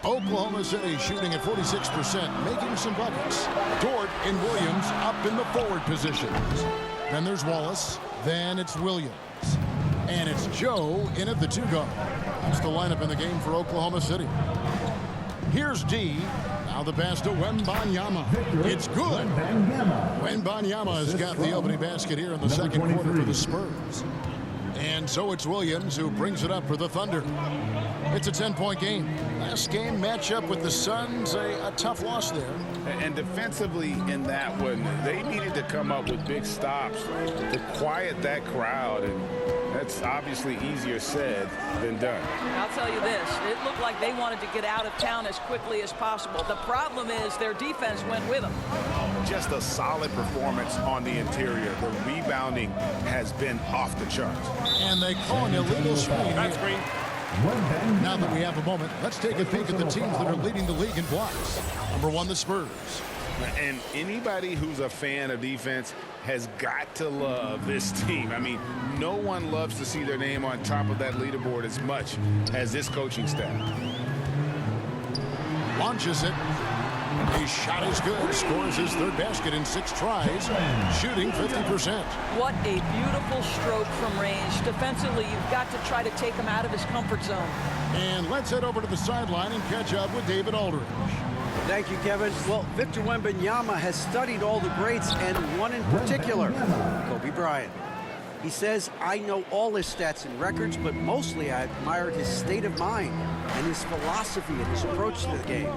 Oklahoma City shooting at 46%, making some buckets. Dort and Williams up in the forward positions. Then there's Wallace. Then it's Williams. And it's Joe in at the 2-guard. That's the lineup in the game for Oklahoma City. Here's D. Now the pass to Wembanyama. It's good. Wembanyama has got the opening basket here in the second quarter for the Spurs. And so it's Williams who brings it up for the Thunder. It's a 10-point game. Last game matchup with the Suns, a tough loss there. And defensively in that one, they needed to come up with big stops to quiet that crowd. And that's obviously easier said than done. I'll tell you this, it looked like they wanted to get out of town as quickly as possible. The problem is their defense went with them. Just a solid performance on the interior. The rebounding has been off the charts. And they call an illegal screen. That's green. Now that we have a moment, let's take a peek at the teams that are leading the league in blocks. Number 1, the Spurs. And anybody who's a fan of defense has got to love this team. I mean, no one loves to see their name on top of that leaderboard as much as this coaching staff. Launches it. His shot is good. Scores his third basket in 6 tries. Shooting 50%. What a beautiful stroke from range. Defensively, you've got to try to take him out of his comfort zone. And let's head over to the sideline and catch up with David Aldridge. Thank you, Kevin. Well, Victor Wembanyama has studied all the greats, and one in particular, Kobe Bryant. He says, I know all his stats and records, but mostly I admired his state of mind and his philosophy and his approach to the game.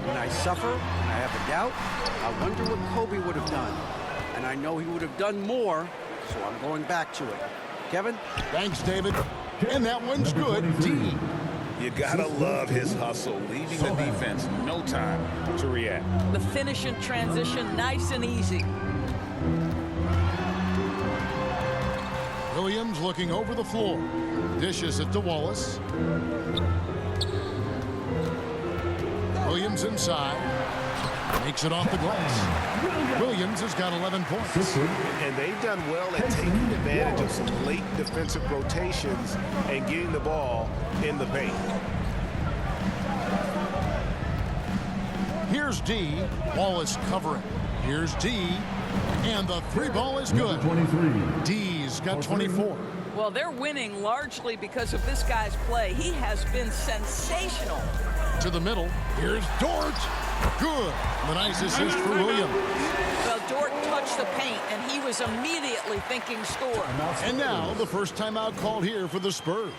When I suffer, when I have a doubt, I wonder what Kobe would have done. And I know he would have done more, so I'm going back to it. Kevin? Thanks, David. And that one's good. D. You gotta love his hustle, leaving the defense no time to react. The finish in transition, nice and easy. Williams looking over the floor. Dishes it to Wallace. Williams inside. Makes it off the glass. Williams has got 11 points. And they've done well at taking advantage of some late defensive rotations and getting the ball in the paint. Here's D. Wallace covering. Here's D. And the 3-ball is good. D's got 24. Well, they're winning largely because of this guy's play. He has been sensational. To the middle. Here's Dort. Good. The nice assist for Williams. Well, Dort touched the paint, and he was immediately thinking score. And now the first timeout called here for the Spurs.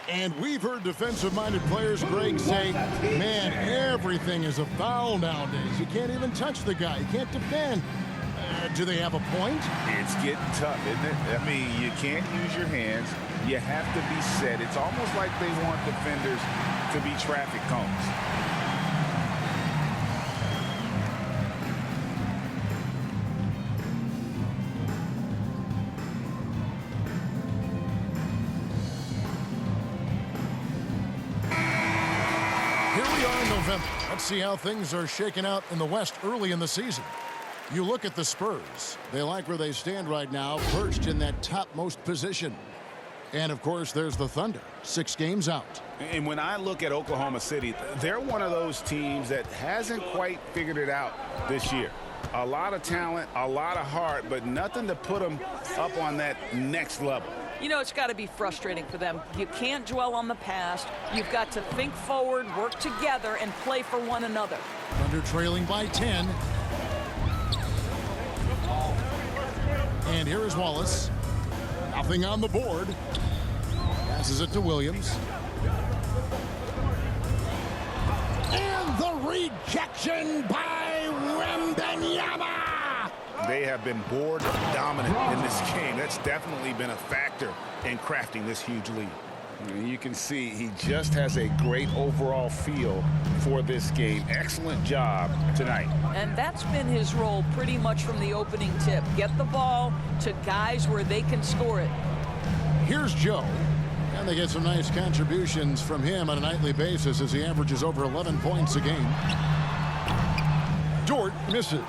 And we've heard defensive-minded players, Greg, say, man, everything is a foul nowadays. You can't even touch the guy. You can't defend. Do they have a point? It's getting tough, isn't it? I mean, you can't use your hands. You have to be set. It's almost like they want defenders to be traffic cones. Here we are in November. Let's see how things are shaking out in the West early in the season. You look at the Spurs. They like where they stand right now, perched in that topmost position. And, of course, there's the Thunder, 6 games out. And when I look at Oklahoma City, they're one of those teams that hasn't quite figured it out this year. A lot of talent, a lot of heart, but nothing to put them up on that next level. You know, it's got to be frustrating for them. You can't dwell on the past. You've got to think forward, work together, and play for one another. Thunder trailing by 10. And here is Wallace. Nothing on the board. Passes it to Williams. And the rejection by Wembanyama. They have been board dominant in this game. That's definitely been a factor in crafting this huge lead. And you can see he just has a great overall feel for this game. Excellent job tonight. And that's been his role pretty much from the opening tip. Get the ball to guys where they can score it. Here's Joe. And they get some nice contributions from him on a nightly basis as he averages over 11 points a game. Dort misses.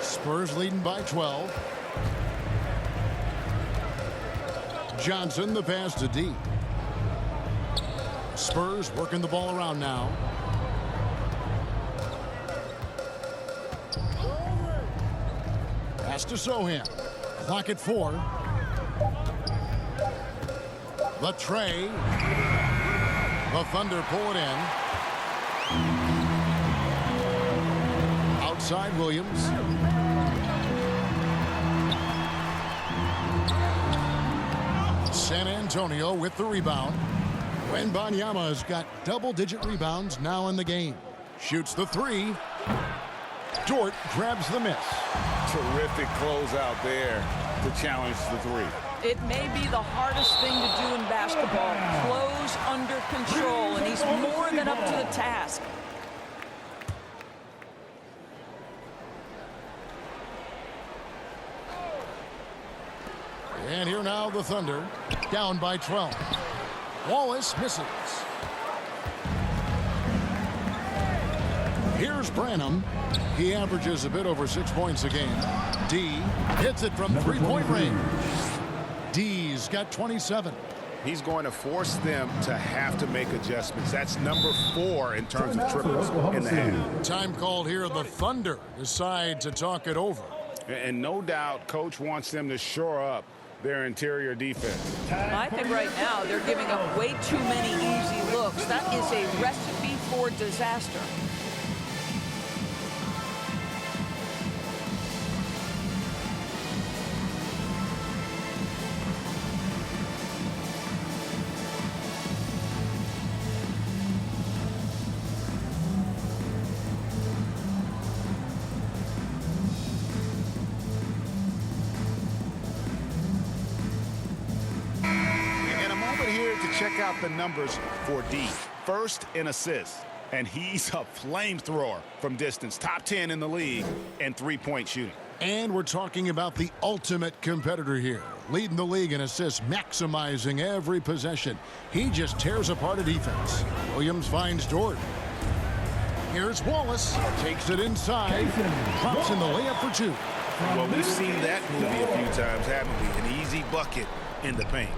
Spurs leading by 12. Johnson, the pass to D. Spurs working the ball around now. Pass to Sohan. Clock at 4. The tray. The Thunder pull it in. Outside Williams. San Antonio with the rebound. Wembanyama has got double-digit rebounds now in the game. Shoots the 3. Dort grabs the miss. Terrific closeout there to challenge the 3. It may be the hardest thing to do in basketball. Close under control, and he's more than up to the task. And here now the Thunder, down by 12. Wallace misses. Here's Branham. He averages a bit over 6 points a game. D hits it from three-point range. D's got 27. He's going to force them to have to make adjustments. That's number 4 in terms of triples in the half. Time called here. The Thunder decide to talk it over. And no doubt, Coach wants them to shore up their interior defense. I think right now they're giving up way too many easy looks. That is a recipe for disaster. Check out the numbers for D. First in assists, and he's a flamethrower from distance. Top 10 in the league in three-point shooting. And we're talking about the ultimate competitor here. Leading the league in assists, maximizing every possession. He just tears apart a defense. Williams finds Dort. Here's Wallace. Takes it inside. Drops in the layup for 2. Well, we've seen that movie a few times, haven't we? An easy bucket in the paint.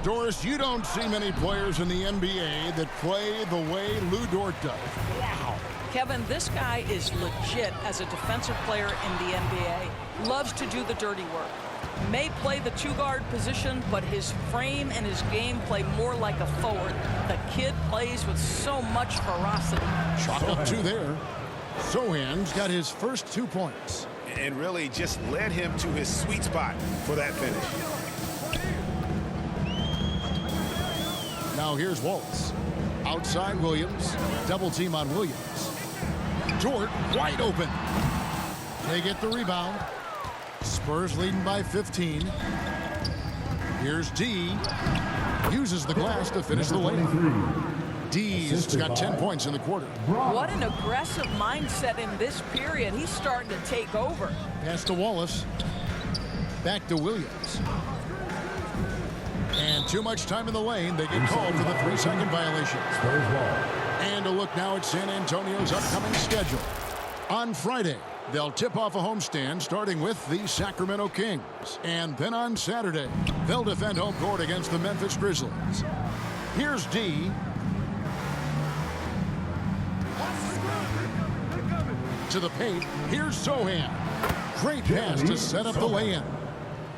Doris, you don't see many players in the NBA that play the way Lou Dort does. Wow. Kevin, this guy is legit as a defensive player in the NBA. Loves to do the dirty work. May play the 2-guard position, but his frame and his game play more like a forward. The kid plays with so much ferocity. Chalk up 2 there. Sohan's got his first 2 points. And really just led him to his sweet spot for that finish. Now here's Wallace. Outside Williams. Double team on Williams. Dort wide open. They get the rebound. Spurs leading by 15. Here's D. Uses the glass to finish the layup. D's got 10 points in the quarter. What an aggressive mindset in this period. He's starting to take over. Pass to Wallace. Back to Williams. And too much time in the lane. They get called for the 3-second violation. And a look now at San Antonio's upcoming schedule. On Friday, they'll tip off a homestand starting with the Sacramento Kings. And then on Saturday, they'll defend home court against the Memphis Grizzlies. Here's D. To the paint. Here's Sohan. Great pass to set up the lay-in.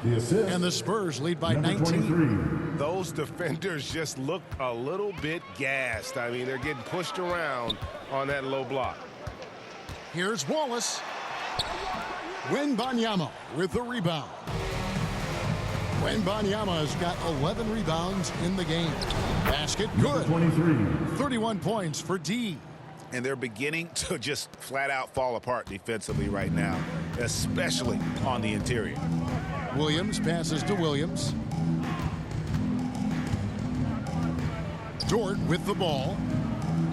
And the Spurs lead by 19. Those defenders just looked a little bit gassed. I mean, they're getting pushed around on that low block. Here's Wallace. Wembanyama with the rebound. Wembanyama has got 11 rebounds in the game. Basket good. 31 points for D. And they're beginning to just flat out fall apart defensively right now, especially on the interior. Williams passes to Williams. Dort with the ball.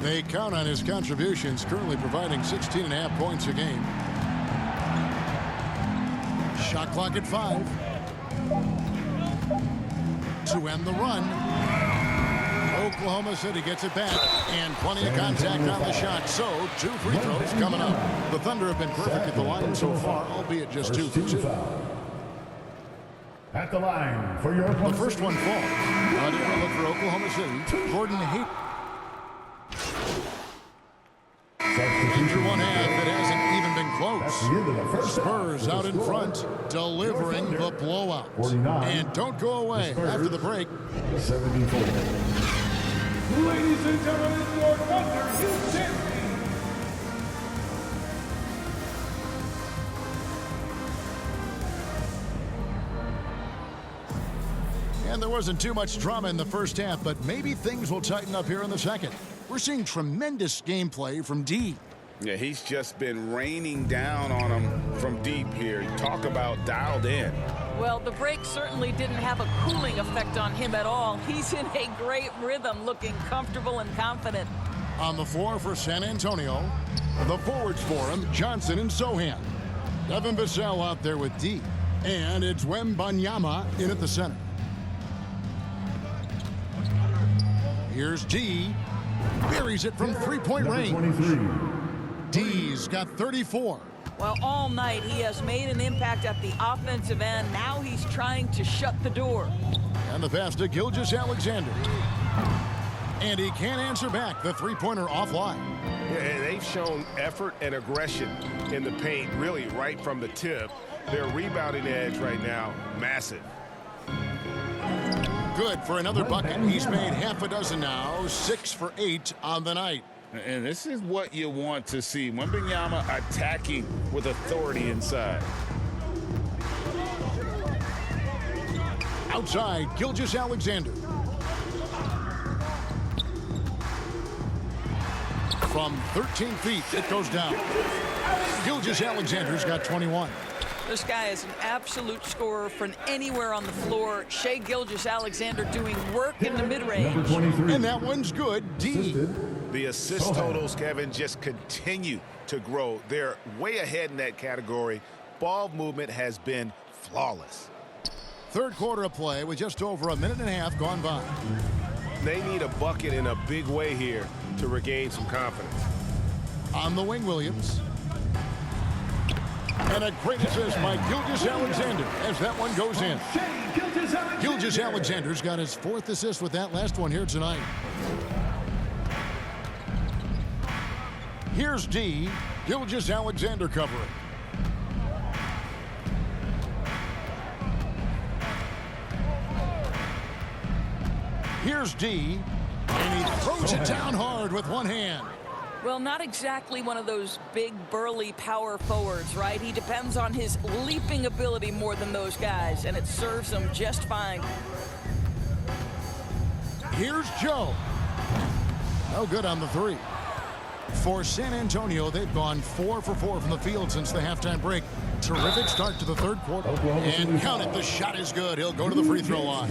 They count on his contributions, currently providing 16.5 points a game. Shot clock at 5. To end the run. Oklahoma City gets it back, and plenty of contact on the shot. So, 2 free throws coming up. The Thunder have been perfect at the line so far, albeit just 2 for 2. At the line for your The first one falls. On the look for Oklahoma City, Gordon Hayward. Injured one hand that hasn't even been close. Spurs out in front, delivering the blowout. And don't go away after the break. 74. Ladies and gentlemen, your Thunder is champion. And there wasn't too much drama in the first half, but maybe things will tighten up here in the second. We're seeing tremendous gameplay from D. Yeah, he's just been raining down on him from deep here. Talk about dialed in. Well, the break certainly didn't have a cooling effect on him at all. He's in a great rhythm, looking comfortable and confident. On the floor for San Antonio, the forwards for him, Johnson and Sohan. Devin Vassell out there with D. And it's Wembanyama in at the center. Here's D. Buries it from three-point range. 23. D's got 34. Well, all night he has made an impact at the offensive end. Now he's trying to shut the door. And the pass to Gilgeous-Alexander. And he can't answer back. The three-pointer offline. Yeah, they've shown effort and aggression in the paint, really right from the tip. Their rebounding edge right now, massive. Good for another bucket. He's made half a dozen now, 6 for 8 on the night. And this is what you want to see. Wembanyama attacking with authority inside. Outside, Gilgeous-Alexander. From 13 feet, it goes down. Gilgeous-Alexander's got 21. This guy is an absolute scorer from anywhere on the floor. Shai Gilgeous-Alexander doing work in the mid-range. Number 23. And that one's good. D. The assist totals, Kevin, just continue to grow. They're way ahead in that category. Ball movement has been flawless. Third quarter of play with just over a minute and a half gone by. They need a bucket in a big way here to regain some confidence. On the wing, Williams. And a great assist by Gilgeous-Alexander as that one goes in. Gilgeous-Alexander's got his 4th assist with that last one here tonight. Here's D. Gilgeous-Alexander covering. Here's D. And he throws it down hard with one hand. Well, not exactly one of those big, burly power forwards, right? He depends on his leaping ability more than those guys, and it serves him just fine. Here's Joe. No good on the three. For San Antonio, they've gone 4 for 4 from the field since the halftime break. Terrific start to the third quarter. And count it, the shot is good. He'll go to the free throw line.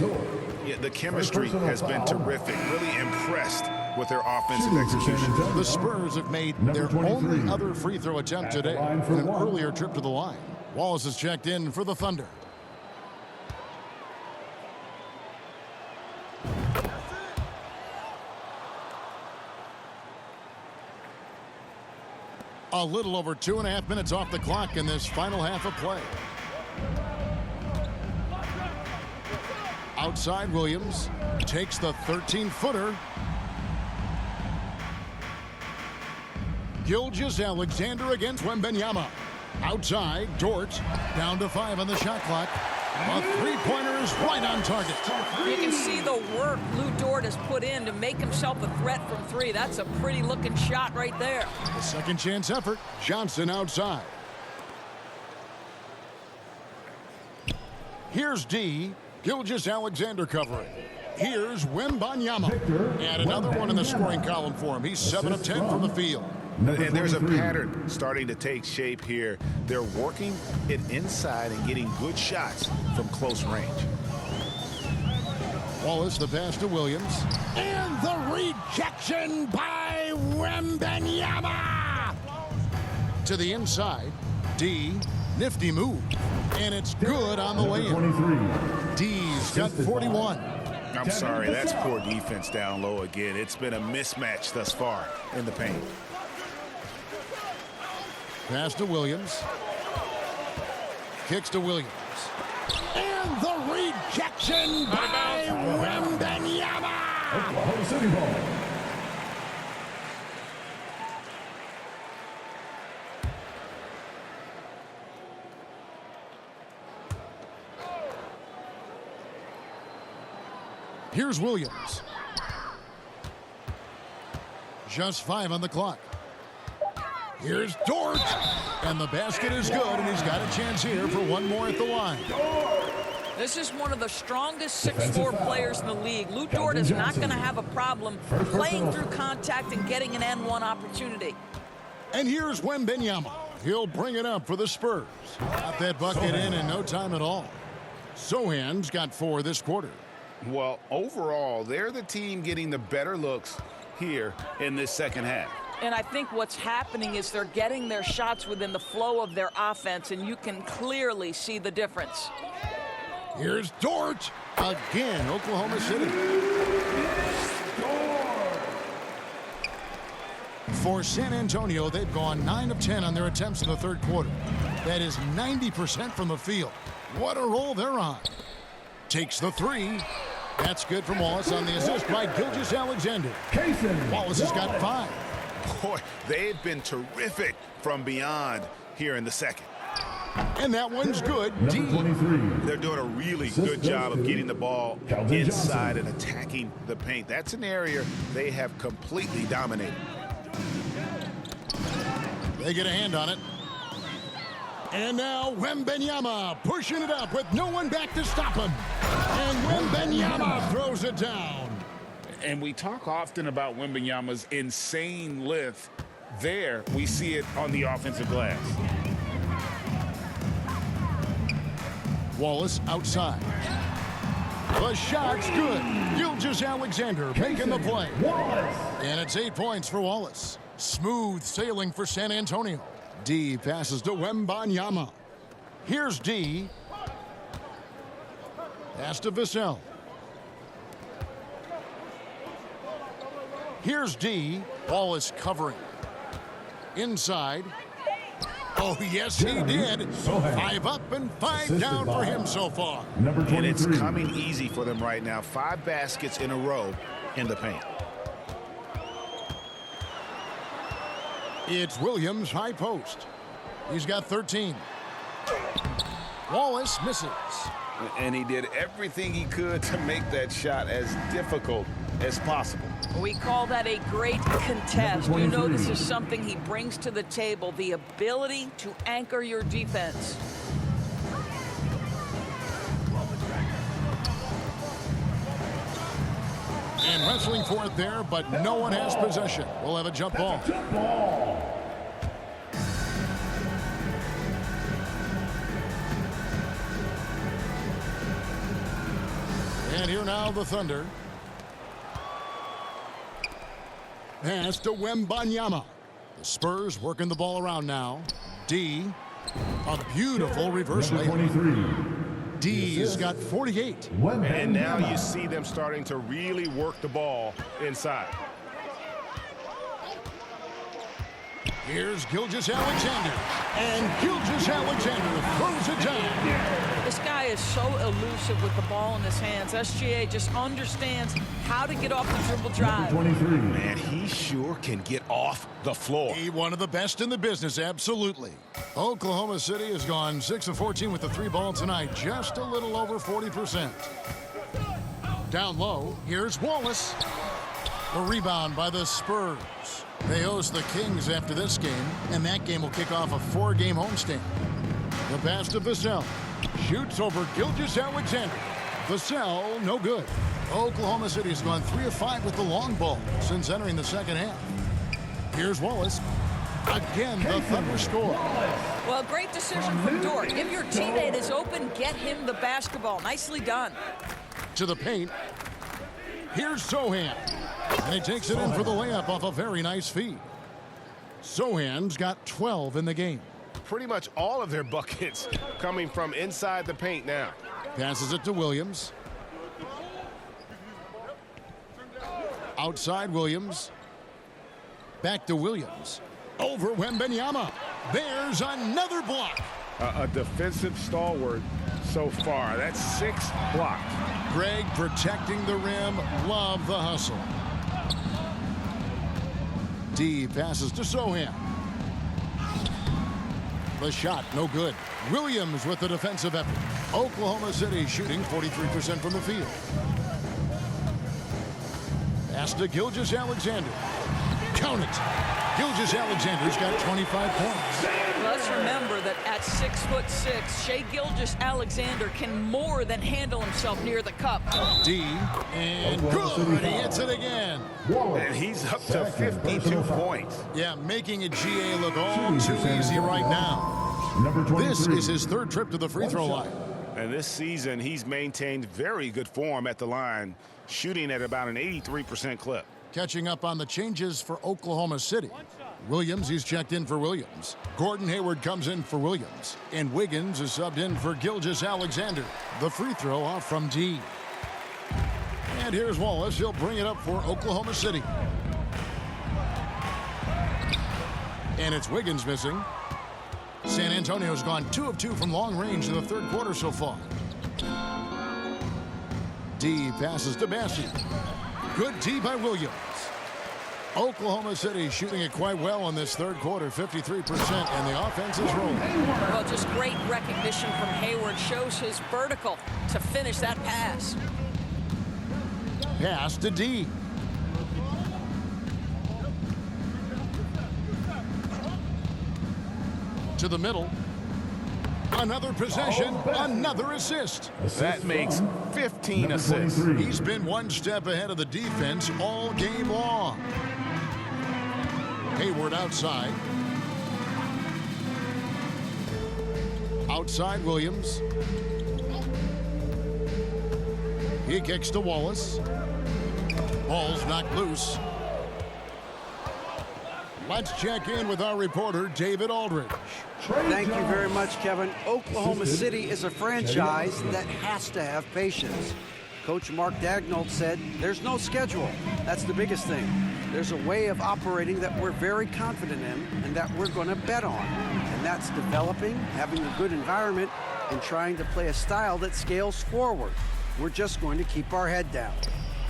Yeah, the chemistry has been terrific. Really impressed with their offensive execution. The Spurs have made their only other free throw attempt today from an earlier trip to the line. Wallace has checked in for the Thunder. A little over 2.5 minutes off the clock in this final half of play. Outside, Williams takes the 13-footer. Gilgeous-Alexander against Wembanyama. Outside, Dort down to 5 on the shot clock. A three-pointer is right on target. You can see the work Lou Dort has put in to make himself a threat from 3. That's a pretty looking shot right there. A second chance effort. Johnson outside. Here's D. Gilgeous-Alexander covering. Here's Wembanyama. And another one in the scoring column for him. He's 7 of 10 from the field. And there's a pattern starting to take shape here. They're working it inside and getting good shots from close range. Wallace, the pass to Williams. And the rejection by Wembanyama. To the inside. D. Nifty move. And it's good on the way in. D's got 41. I'm sorry, that's poor defense down low again. It's been a mismatch thus far in the paint. Pass to Williams. Kicks to Williams. And the rejection by Wembanyama. Oklahoma City ball. Here's Williams. Just 5 on the clock. Here's Dort. And the basket is good, and he's got a chance here for one more at the line. This is one of the strongest 6'4" players in the league. Lou Dort is not going to have a problem playing through contact and getting an N1 opportunity. And here's Wembanyama. He'll bring it up for the Spurs. Got that bucket in no time at all. Sohan's got 4 this quarter. Well, overall, they're the team getting the better looks here in this second half. And I think what's happening is they're getting their shots within the flow of their offense, and you can clearly see the difference. Here's Dort. Again, Oklahoma City. For San Antonio, they've gone 9 of 10 on their attempts in the third quarter. That is 90% from the field. What a roll they're on. Takes the 3. That's good from Wallace on the assist by Gilgeous-Alexander. Wallace has got 5. Boy, they've been terrific from beyond here in the second. And that one's good. D. They're doing a really good job of getting the ball inside and attacking the paint. That's an area they have completely dominated. They get a hand on it. And now Wembanyama pushing it up with no one back to stop him. And Wembanyama throws it down. And we talk often about Wembanyama's insane lift. There, we see it on the offensive glass. Wallace outside. The shot's good. Gilgeous-Alexander making the play. And it's 8 points for Wallace. Smooth sailing for San Antonio. D passes to Wembanyama. Here's D. Pass to Vassell. Here's D. Wallace covering. Inside. Oh, yes, he did. 5 up and 5 down for him so far. And it's coming easy for them right now. 5 baskets in a row in the paint. It's Williams, high post. He's got 13. Wallace misses. And he did everything he could to make that shot as difficult as possible. We call that a great contest. You know this is something he brings to the table, the ability to anchor your defense. And wrestling for it there, but no one has possession. We'll have a jump ball. And here now the Thunder. Pass to Wembanyama. The Spurs working the ball around now. D. A beautiful reverse layup. D has got 48. And now you see them starting to really work the ball inside. Here's Gilgeous-Alexander. And Gilgeous-Alexander throws it down. This guy is so elusive with the ball in his hands. SGA just understands how to get off the dribble drive. Man, he sure can get off the floor. He one of the best in the business, absolutely. Oklahoma City has gone 6 of 14 with the 3 ball tonight, just a little over 40%. Down low, here's Wallace. The rebound by the Spurs. They host the Kings after this game, and that game will kick off a 4-game homestand. The pass to Vassell. Shoots over Gilgeous-Alexander. Vassell, no good. Oklahoma City has gone 3 of 5 with the long ball since entering the second half. Here's Wallace. Again, the Thunder score. Well, great decision from Dort. If your teammate is open, get him the basketball. Nicely done. To the paint. Here's Sohan. And he takes it in for the layup off a very nice feed. Sohan's got 12 in the game. Pretty much all of their buckets coming from inside the paint now. Passes it to Williams. Outside Williams. Back to Williams. Over Wembanyama. There's another block. A defensive stalwart so far. That's 6 blocks. Greg protecting the rim. Love the hustle. D passes to Sohan. The shot, no good. Williams with the defensive effort. Oklahoma City shooting 43% from the field. Pass to Gilgeous-Alexander. Count it. Gilgeous-Alexander's got 25 points. Let's remember that at 6'6", Shai Gilgeous-Alexander can more than handle himself near the cup. D, and good. He hits it again. And he's up to 52 points. Yeah, making a GA look all too easy right now. Number 23. This is his third trip to the free throw line. And this season, he's maintained very good form at the line, shooting at about an 83% clip. Catching up on the changes for Oklahoma City. Williams, he's checked in for Williams. Gordon Hayward comes in for Williams. And Wiggins is subbed in for Gilgeous-Alexander. The free throw off from D. And here's Wallace. He'll bring it up for Oklahoma City. And it's Wiggins missing. San Antonio's gone 2 of 2 from long range in the third quarter so far. D passes to Bassey. Good D by Williams. Oklahoma City shooting it quite well in this third quarter, 53%, and the offense is rolling. Well, just great recognition from Hayward. Shows his vertical to finish that pass. Pass to D. To the middle. Another possession, another assist. That makes 15 Number assists. 23. He's been one step ahead of the defense all game long. Hayward outside. Outside Williams. He kicks to Wallace. Ball's knocked loose. Let's check in with our reporter, David Aldridge. Thank you very much, Kevin. Oklahoma City is a franchise that has to have patience. Coach Mark Daigneault said there's no schedule. That's the biggest thing. There's a way of operating that we're very confident in and that we're going to bet on. And that's developing, having a good environment, and trying to play a style that scales forward. We're just going to keep our head down.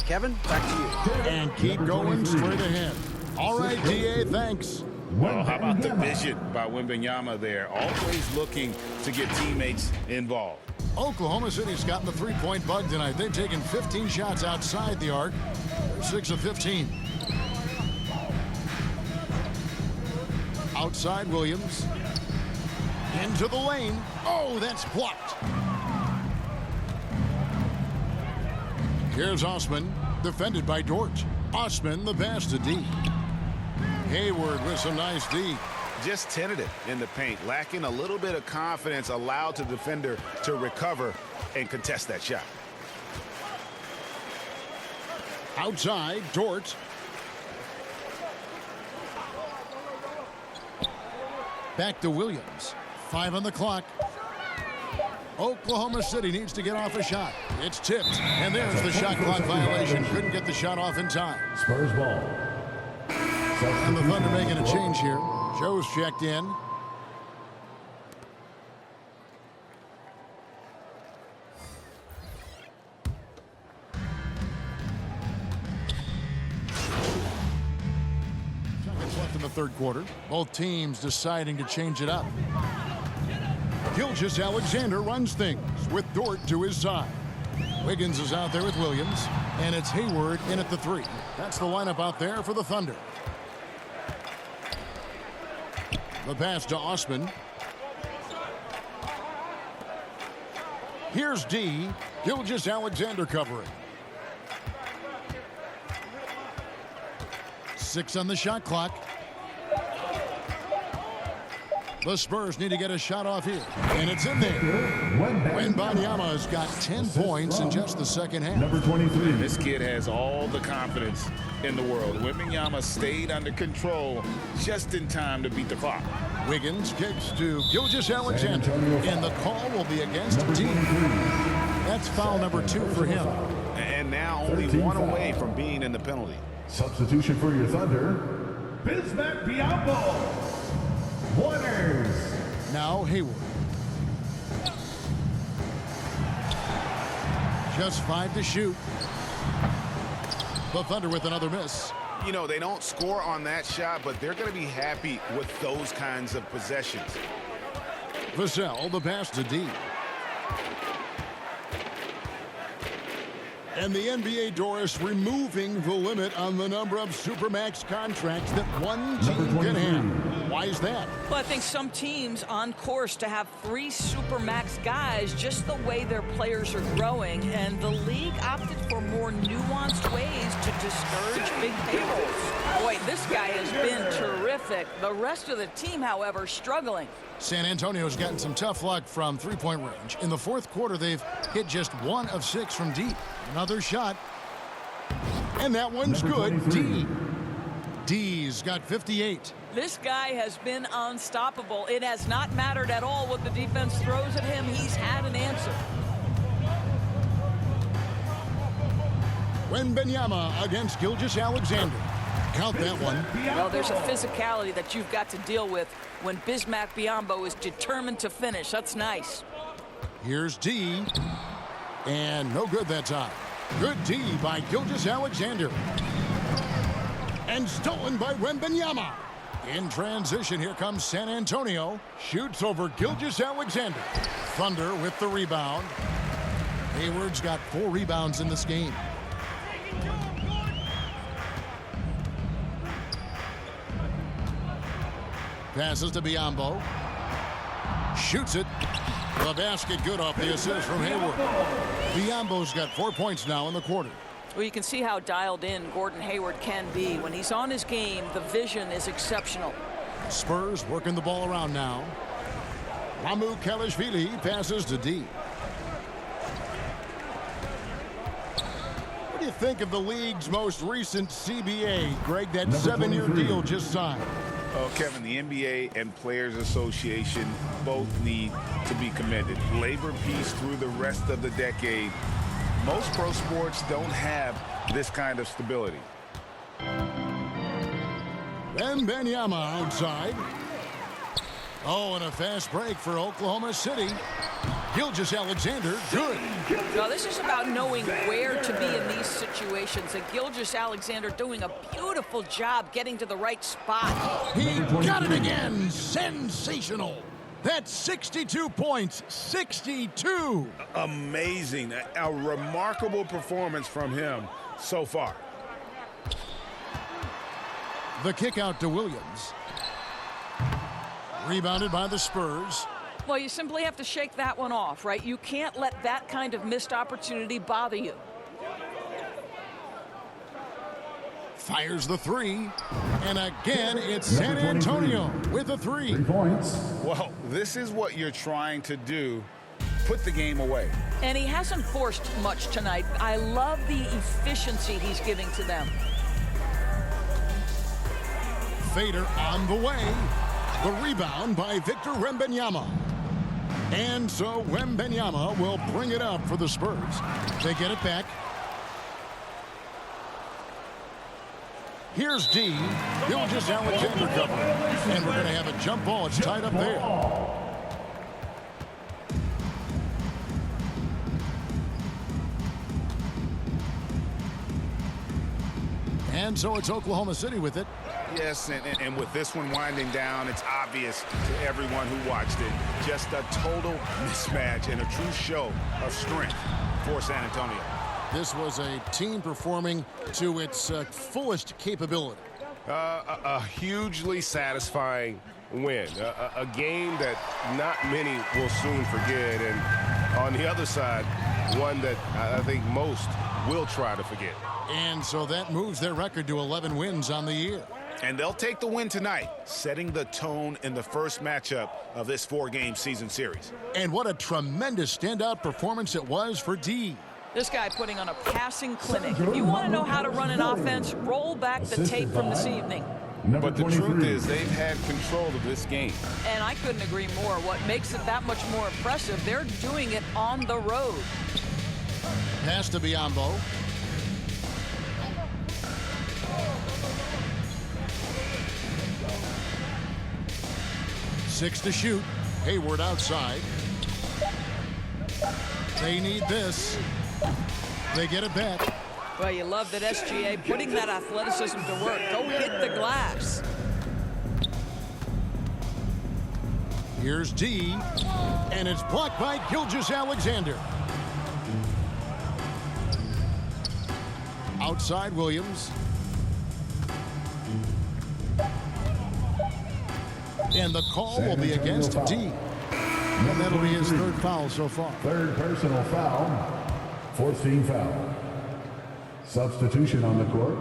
Kevin, back to you. And keep going straight ahead. All right, DA, thanks. Well, how about the vision by Wembanyama there? Always looking to get teammates involved. Oklahoma City's gotten the three-point bug tonight. They've taken 15 shots outside the arc. They're 6 of 15. Outside Williams. Into the lane. Oh, that's blocked. Here's Osman, defended by Dort. Osman, the pass to D. Hayward with some nice D. Just tentative in the paint, lacking a little bit of confidence, allowed the defender to recover and contest that shot. Outside, Dort. Back to Williams. 5 on the clock. Oklahoma City needs to get off a shot. It's tipped, and there's the shot clock violation. Couldn't get the shot off in time. Spurs ball. And the Thunder making a change here. Joe's checked in. Seconds left in the third quarter. Both teams deciding to change it up. Gilgeous-Alexander runs things with Dort to his side. Wiggins is out there with Williams, and it's Hayward in at the 3. That's the lineup out there for the Thunder. The pass to Osman. Here's D. Gilgeous-Alexander covering. 6 on the shot clock. The Spurs need to get a shot off here. And it's in there. Wembanyama has got 10 points in just the second half. Number 23. This kid has all the confidence in the world. Wembanyama stayed under control just in time to beat the clock. Wiggins kicks to Gilgeous-Alexander. And the call will be against D. That's foul number 2 for him. And now only 1 away from being in the penalty. Substitution for your Thunder, Bismack Biyombo. Warriors. Now Hayward. Just 5 to shoot. The Thunder with another miss. You know, they don't score on that shot, but they're going to be happy with those kinds of possessions. Vassell, the pass to D. And the NBA, Doris, removing the limit on the number of Supermax contracts that one team can have. Why is that? Well, I think some teams on course to have 3 Supermax guys just the way their players are growing, and the league opted for more nuanced ways to discourage big payrolls. Boy, this guy has been terrific. The rest of the team, however, struggling. San Antonio's gotten some tough luck from three-point range. In the fourth quarter, they've hit just 1 of 6 from deep. Another shot. And that one's good. D's got 58. This guy has been unstoppable. It has not mattered at all what the defense throws at him. He's had an answer. Wembanyama against Gilgeous-Alexander. Count that one. Well, there's a physicality that you've got to deal with when Bismack Biyombo is determined to finish. That's nice. Here's D. And no good that time. Good D by Gilgeous-Alexander. And stolen by Wembanyama. In transition, here comes San Antonio. Shoots over Gilgeous-Alexander. Thunder with the rebound. Hayward's got 4 rebounds in this game. Passes to Biyombo. Shoots it. The basket good off the assist from Hayward. Biyombo's got 4 points now in the quarter. Well, you can see how dialed in Gordon Hayward can be. When he's on his game, the vision is exceptional. Spurs working the ball around now. Ramu Kalashvili passes to D. What do you think of the league's most recent CBA, Greg? That 7-year deal just signed. Oh, Kevin, the NBA and Players Association both need to be commended. Labor peace through the rest of the decade. Most pro sports don't have this kind of stability. Wembanyama outside. Oh, and a fast break for Oklahoma City. Gilgeous-Alexander, good. Now, this is about knowing where to be in these situations. And Gilgeous-Alexander doing a beautiful job getting to the right spot. He got it again. Sensational. That's 62 points. 62. Amazing. A remarkable performance from him so far. The kick out to Williams. Rebounded by the Spurs. Well, you simply have to shake that one off, right? You can't let that kind of missed opportunity bother you. Fires the 3. And again, it's San Antonio with a 3. 3 points. Well, this is what you're trying to do. Put the game away. And he hasn't forced much tonight. I love the efficiency he's giving to them. Fader on the way. The rebound by Victor Wembanyama. And so Wembanyama will bring it up for the Spurs. They get it back. Here's D. Gilgeous-Alexander cover. And we're going to have a jump ball. It's tied up there. And so it's Oklahoma City with it. Yes, and with this one winding down, it's obvious to everyone who watched it. Just a total mismatch and a true show of strength for San Antonio. This was a team performing to its fullest capability. A hugely satisfying win. A game that not many will soon forget. And on the other side, one that I think most will try to forget. And so that moves their record to 11 wins on the year. And they'll take the win tonight, setting the tone in the first matchup of this 4-game season series. And what a tremendous standout performance it was for D. This guy putting on a passing clinic. If you want to know how to run an offense, roll back the tape from this evening. But the truth is, they've had control of this game. And I couldn't agree more. What makes it that much more impressive, they're doing it on the road. Pass to Biyombo. Six to shoot. Hayward outside. They need this. They get it back. Well, you love that SGA putting that athleticism to work. Go hit the glass. Here's D, and it's blocked by Gilgeous-Alexander. outside Williams. And the call will be against D. And that'll be his third foul so far. Third personal foul. Fourth team foul. Substitution on the court.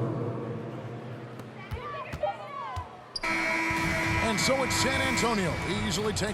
And so it's San Antonio easily taking